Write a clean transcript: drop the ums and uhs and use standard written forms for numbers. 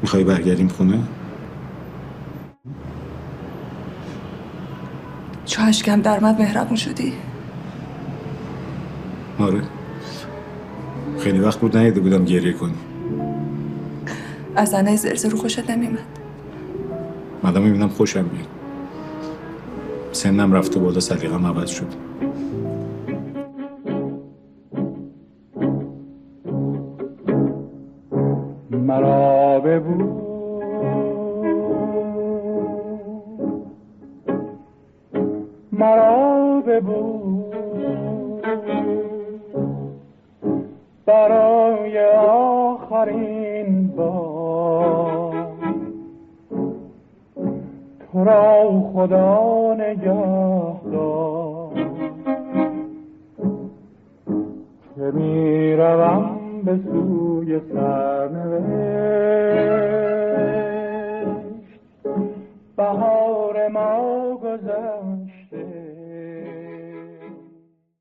میخوای برگردیم خونه؟ چو اشکم در من مهربون شدی. آره، خیلی وقت بود ندیده بودم گریه کنی. از زنه زرزه رو خوشت نمیمد. مادام میبینم خوشم میاد. سنم رفته بالا، سلیقه‌م عوض شد. مرا ببو مرا ببو برای آخرین بار، تو را خدا نگهدار که میروم به سوی سرنوشت. بهار ما گذشته،